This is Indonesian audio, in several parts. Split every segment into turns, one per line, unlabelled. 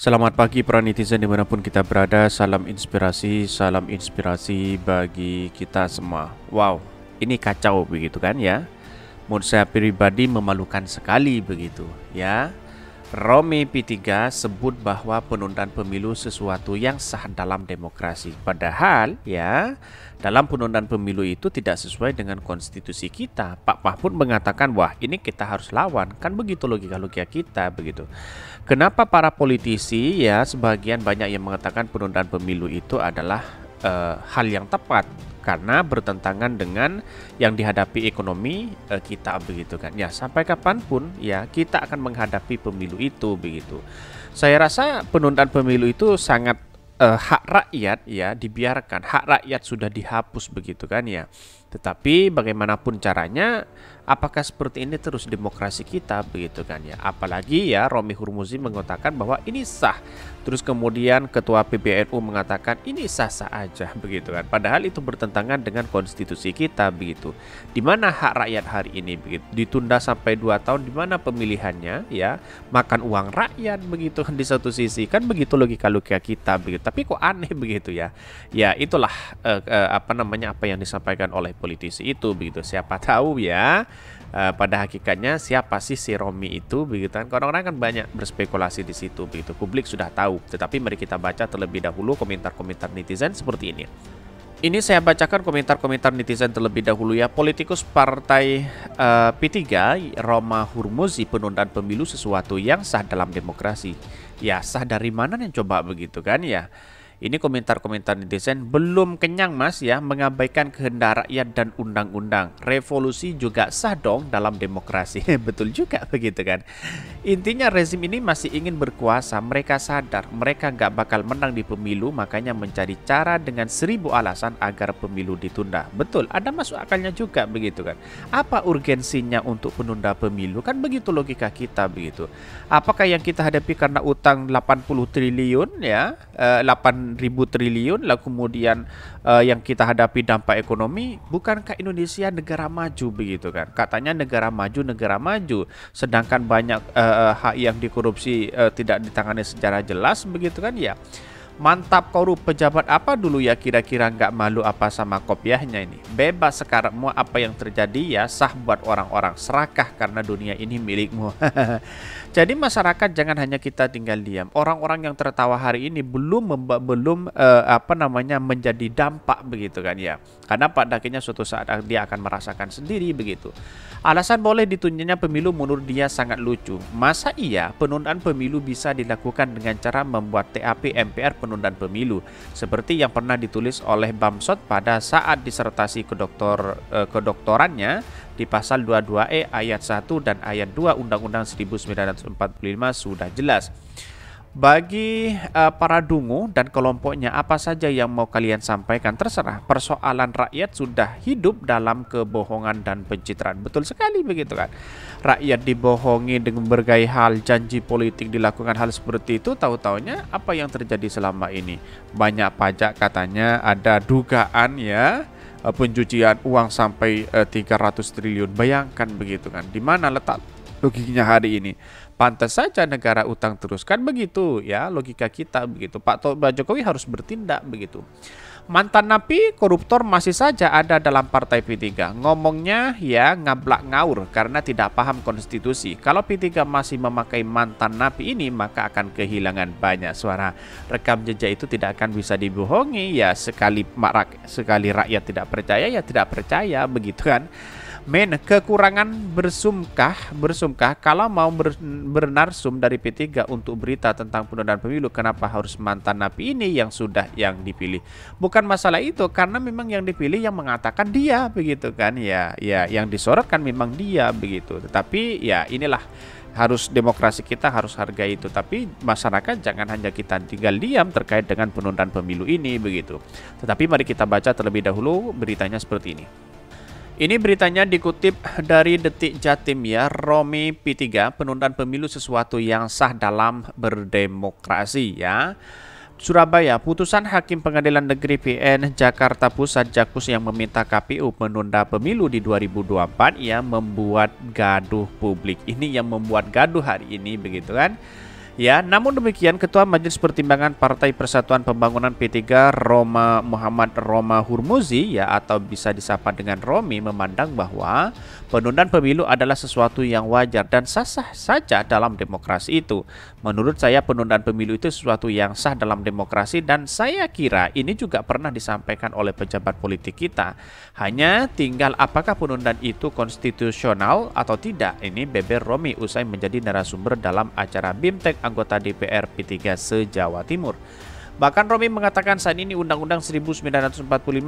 Selamat pagi para netizen dimanapun kita berada. Salam inspirasi bagi kita semua. Wow, ini kacau begitu kan ya. Menurut saya pribadi memalukan sekali begitu ya. Romi P3 sebut bahwa penundaan pemilu sesuatu yang sah dalam demokrasi. Padahal ya, dalam penundaan pemilu itu tidak sesuai dengan konstitusi kita. Pak Mahfud mengatakan, wah ini kita harus lawan. Kan begitu logika-logika kita begitu. Kenapa para politisi ya sebagian banyak yang mengatakan penundaan pemilu itu adalah hal yang tepat karena bertentangan dengan yang dihadapi ekonomi kita begitu kan ya, sampai kapanpun ya kita akan menghadapi pemilu itu begitu. Saya rasa penundaan pemilu itu sangat hak rakyat ya, dibiarkan hak rakyat sudah dihapus begitu kan ya. Tetapi bagaimanapun caranya, apakah seperti ini terus demokrasi kita begitu kan ya. Apalagi ya Romi Hurmuzi mengatakan bahwa ini sah. Terus kemudian Ketua PBNU mengatakan ini sah-sah aja begitu kan. Padahal itu bertentangan dengan konstitusi kita begitu. Di mana hak rakyat hari ini begitu? Ditunda sampai 2 tahun, di mana pemilihannya ya? Makan uang rakyat begitu kan di satu sisi. Kan begitu logika-logika kita begitu. Tapi kok aneh begitu ya. Ya itulah apa yang disampaikan oleh politisi itu begitu. Siapa tahu ya pada hakikatnya siapa sih si Romi itu begitu kan. Orang-orang kan banyak berspekulasi di situ begitu. Publik sudah tahu, tetapi mari kita baca terlebih dahulu komentar-komentar netizen seperti ini. Ini saya bacakan komentar-komentar netizen terlebih dahulu ya. Politikus partai P3 Roma Hurmuzi, penundaan pemilu sesuatu yang sah dalam demokrasi. Ya sah dari mana nih coba begitu kan ya. Ini komentar-komentar netizen, belum kenyang mas ya, mengabaikan kehendak rakyat dan undang-undang. Revolusi juga sah dong dalam demokrasi. Betul juga begitu kan. Intinya rezim ini masih ingin berkuasa. Mereka sadar mereka nggak bakal menang di pemilu, makanya mencari cara dengan 1000 alasan agar pemilu ditunda. Betul, ada masuk akalnya juga begitu kan. Apa urgensinya untuk penunda pemilu? Kan begitu logika kita begitu. Apakah yang kita hadapi karena utang 80 triliun ya, 8.000 triliun, lalu kemudian yang kita hadapi dampak ekonomi? Bukankah Indonesia negara maju begitu kan? Katanya negara maju, sedangkan banyak hak yang dikorupsi tidak ditangani secara jelas begitu kan ya. Mantap korup, pejabat apa dulu ya kira-kira nggak malu apa sama kopiahnya ini. Bebas sekarang mau apa yang terjadi ya sah buat orang-orang, serakah karena dunia ini milikmu. Jadi masyarakat jangan hanya kita tinggal diam. Orang-orang yang tertawa hari ini belum menjadi dampak begitu kan ya. Karena pada akhirnya suatu saat dia akan merasakan sendiri begitu. Alasan boleh ditundanya pemilu menurut dia sangat lucu. Masa iya penundaan pemilu bisa dilakukan dengan cara membuat TAP MPR penundaan pemilu seperti yang pernah ditulis oleh Bamsud pada saat disertasi kedoktorannya di pasal 22E ayat 1 dan ayat 2 Undang-Undang 1945 sudah jelas. Bagi para dungu dan kelompoknya, apa saja yang mau kalian sampaikan terserah. Persoalan rakyat sudah hidup dalam kebohongan dan pencitraan. Betul sekali begitu kan. Rakyat dibohongi dengan berbagai hal, janji politik dilakukan hal seperti itu, tahu-taunya apa yang terjadi selama ini. Banyak pajak katanya, ada dugaan ya pencucian uang sampai 300 triliun. Bayangkan begitu kan. Di mana letak logikanya hari ini? Pantas saja negara utang terus kan begitu ya logika kita begitu. Pak Jokowi harus bertindak begitu. Mantan napi koruptor masih saja ada dalam partai P3. Ngomongnya ya ngablak ngaur karena tidak paham konstitusi. Kalau P3 masih memakai mantan napi ini maka akan kehilangan banyak suara. Rekam jejak itu tidak akan bisa dibohongi ya, sekali rakyat tidak percaya ya tidak percaya begitu kan. Kekurangan bersumkah kalau mau bernarsum dari P3 untuk berita tentang penundaan pemilu, kenapa harus mantan napi ini yang dipilih? Bukan masalah itu, karena memang yang dipilih yang mengatakan dia begitu kan ya yang disorot kan memang dia begitu. Tetapi ya inilah harus demokrasi, kita harus hargai itu. Tapi masyarakat jangan hanya kita tinggal diam terkait dengan penundaan pemilu ini begitu. Tetapi mari kita baca terlebih dahulu beritanya seperti ini. Ini beritanya dikutip dari Detik Jatim ya. Romi P3, penundaan pemilu sesuatu yang sah dalam berdemokrasi ya. Surabaya, putusan Hakim Pengadilan Negeri PN Jakarta Pusat Jakpus yang meminta KPU menunda pemilu di 2024 ya membuat gaduh publik. Ini yang membuat gaduh hari ini begitu kan. Ya, namun demikian Ketua Majelis Pertimbangan Partai Persatuan Pembangunan P3 Roma Muhammad Roma Hurmuzi ya atau bisa disapa dengan Romi memandang bahwa penundaan pemilu adalah sesuatu yang wajar dan sah-sah saja dalam demokrasi itu. Menurut saya penundaan pemilu itu sesuatu yang sah dalam demokrasi dan saya kira ini juga pernah disampaikan oleh pejabat politik kita. Hanya tinggal apakah penundaan itu konstitusional atau tidak. Ini beber Romi usai menjadi narasumber dalam acara BIMTEK anggota DPR P3 se-Jawa Timur. Bahkan Romi mengatakan saat ini Undang-Undang 1945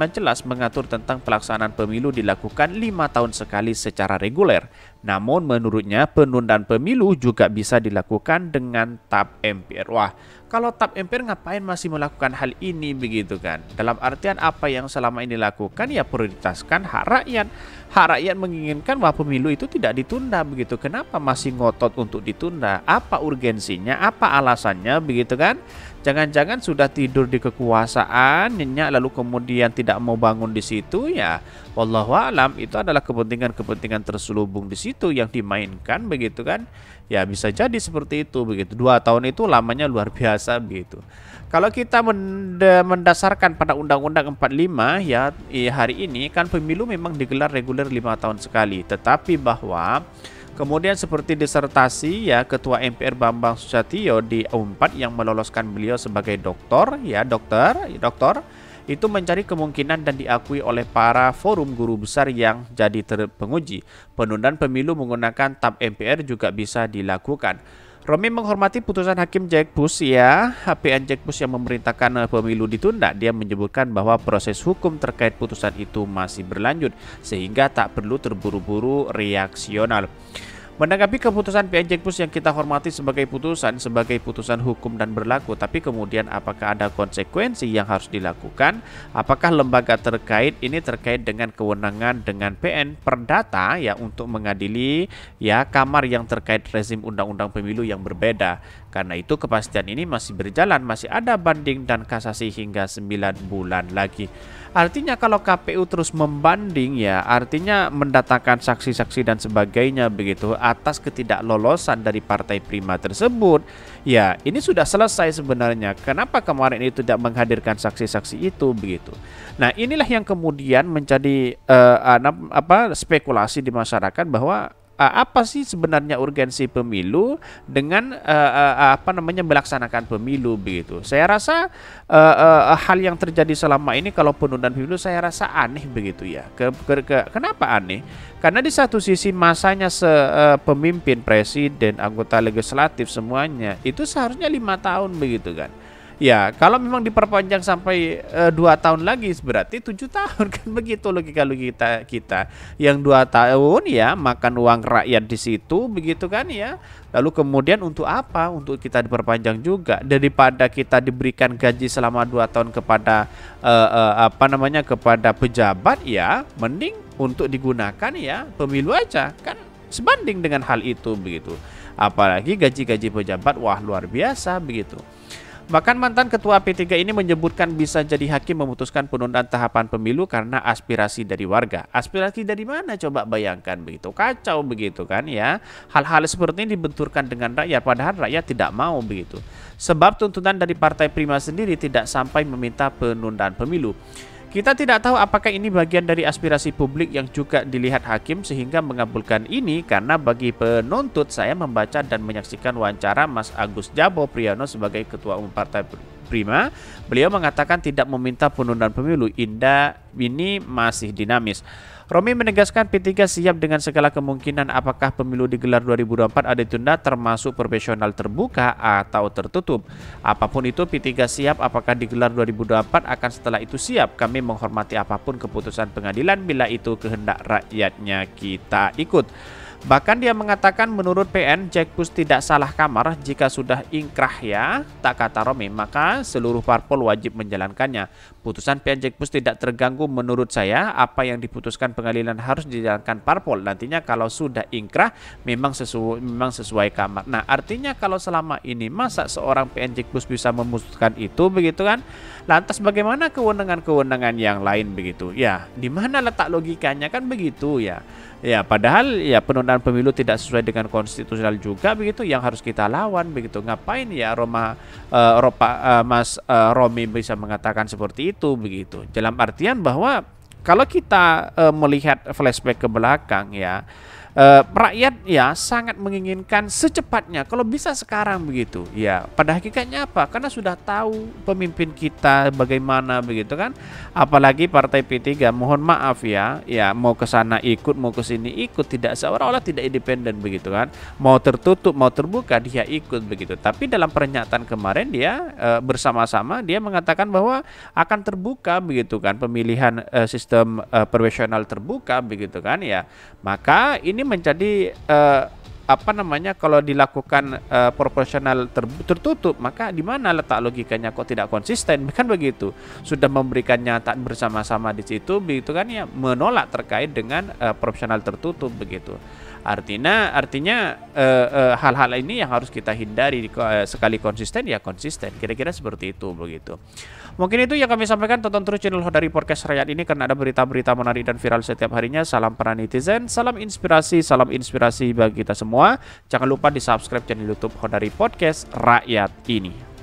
jelas mengatur tentang pelaksanaan pemilu dilakukan 5 tahun sekali secara reguler. Namun menurutnya penundaan pemilu juga bisa dilakukan dengan tap MPR. Wah, kalau tap MPR ngapain masih melakukan hal ini begitu kan? Dalam artian apa yang selama ini dilakukan ya prioritaskan hak rakyat. Hak rakyat menginginkan bahwa pemilu itu tidak ditunda begitu. Kenapa masih ngotot untuk ditunda? Apa urgensinya? Apa alasannya begitu kan? Jangan-jangan sudah tidur di kekuasaan, nyenyak lalu kemudian tidak mau bangun di situ ya. Wallahu alam itu adalah kepentingan-kepentingan terselubung di situ yang dimainkan begitu kan. Ya bisa jadi seperti itu begitu. 2 tahun itu lamanya luar biasa begitu. Kalau kita mendasarkan pada Undang-Undang 45 ya hari ini kan pemilu memang digelar reguler 5 tahun sekali. Tetapi bahwa kemudian seperti disertasi ya Ketua MPR Bambang Susatyo di U4 yang meloloskan beliau sebagai doktor itu mencari kemungkinan dan diakui oleh para forum guru besar yang jadi penguji. Penundaan pemilu menggunakan tap MPR juga bisa dilakukan. Romi menghormati putusan Hakim Jakpus ya, HPN Jakpus yang memerintahkan pemilu ditunda. Dia menyebutkan bahwa proses hukum terkait putusan itu masih berlanjut sehingga tak perlu terburu-buru reaksional. Menanggapi keputusan PN Jakpus yang kita hormati sebagai putusan hukum dan berlaku, tapi kemudian apakah ada konsekuensi yang harus dilakukan? Apakah lembaga terkait ini terkait dengan kewenangan dengan PN Perdata ya untuk mengadili ya kamar yang terkait rezim undang-undang pemilu yang berbeda. Karena itu kepastian ini masih berjalan, masih ada banding dan kasasi hingga 9 bulan lagi. Artinya kalau KPU terus membanding ya, artinya mendatangkan saksi-saksi dan sebagainya begitu atas ketidaklolosan dari Partai Prima tersebut. Ya, ini sudah selesai sebenarnya. Kenapa kemarin itu tidak menghadirkan saksi-saksi itu begitu? Nah, inilah yang kemudian menjadi spekulasi di masyarakat bahwa apa sih sebenarnya urgensi pemilu dengan melaksanakan pemilu begitu. Saya rasa hal yang terjadi selama ini kalau penundaan pemilu saya rasa aneh begitu ya. Kenapa aneh? Karena di satu sisi masanya pemimpin, presiden, anggota legislatif semuanya itu seharusnya 5 tahun begitu kan. Ya, kalau memang diperpanjang sampai 2 tahun lagi berarti 7 tahun kan begitu logika kita. Yang 2 tahun ya makan uang rakyat di situ begitu kan ya. Lalu kemudian untuk apa? Untuk kita diperpanjang juga daripada kita diberikan gaji selama 2 tahun kepada kepada pejabat ya, mending untuk digunakan ya pemilu aja kan sebanding dengan hal itu begitu. Apalagi gaji-gaji pejabat wah luar biasa begitu. Bahkan mantan ketua P3 ini menyebutkan bisa jadi hakim memutuskan penundaan tahapan pemilu karena aspirasi dari warga. Aspirasi dari mana coba bayangkan begitu. Kacau begitu kan ya. Hal-hal seperti ini dibenturkan dengan rakyat padahal rakyat tidak mau begitu. Sebab tuntutan dari Partai Prima sendiri tidak sampai meminta penundaan pemilu. Kita tidak tahu apakah ini bagian dari aspirasi publik yang juga dilihat hakim sehingga mengabulkan ini karena bagi penuntut saya membaca dan menyaksikan wawancara Mas Agus Jabo Priyono sebagai Ketua Umum Partai Prima. Beliau mengatakan tidak meminta penundaan pemilu. Ini masih dinamis. Romi menegaskan P3 siap dengan segala kemungkinan apakah pemilu digelar 2024 ada ditunda termasuk proporsional terbuka atau tertutup. Apapun itu P3 siap apakah digelar 2024 akan setelah itu siap. Kami menghormati apapun keputusan pengadilan bila itu kehendak rakyatnya kita ikut. Bahkan dia mengatakan menurut PN Jakpus tidak salah kamar jika sudah ingkrah ya, tak kata Romi, maka seluruh parpol wajib menjalankannya. Putusan PN Jakpus tidak terganggu menurut saya, apa yang diputuskan pengadilan harus dijalankan parpol. Nantinya kalau sudah ingkrah memang sesuai kamar. Nah artinya kalau selama ini masa seorang PN Jakpus bisa memutuskan itu begitu kan? Lantas bagaimana kewenangan-kewenangan yang lain begitu? Ya, di mana letak logikanya kan begitu ya? Ya, padahal ya penundaan penundaan pemilu tidak sesuai dengan konstitusional juga begitu, yang harus kita lawan begitu. Ngapain ya Mas Romi bisa mengatakan seperti itu begitu. Dalam artian bahwa kalau kita melihat flashback ke belakang ya, rakyat ya sangat menginginkan secepatnya kalau bisa sekarang begitu ya. Pada hakikatnya apa? Karena sudah tahu pemimpin kita bagaimana begitu kan. Apalagi partai P3, mohon maaf ya, mau ke sana ikut, mau ke sini ikut, tidak seolah-olah tidak independen begitu kan. Mau tertutup, mau terbuka dia ikut begitu. Tapi dalam pernyataan kemarin dia bersama-sama dia mengatakan bahwa akan terbuka begitu kan, pemilihan sistem proporsional terbuka begitu kan ya. Maka ini menjadi kalau dilakukan proporsional tertutup, maka di mana letak logikanya kok tidak konsisten kan begitu. Sudah memberikan nyataan bersama-sama di situ begitu kan ya, menolak terkait dengan proporsional tertutup begitu. Artinya hal-hal ini yang harus kita hindari. Sekali konsisten ya konsisten, kira-kira seperti itu begitu. Mungkin itu yang kami sampaikan. Tonton terus channel Hodari Podcast Rakyat ini karena ada berita-berita menarik dan viral setiap harinya. Salam para netizen, salam inspirasi bagi kita semua. Jangan lupa di subscribe channel YouTube Hodari Podcast Rakyat ini.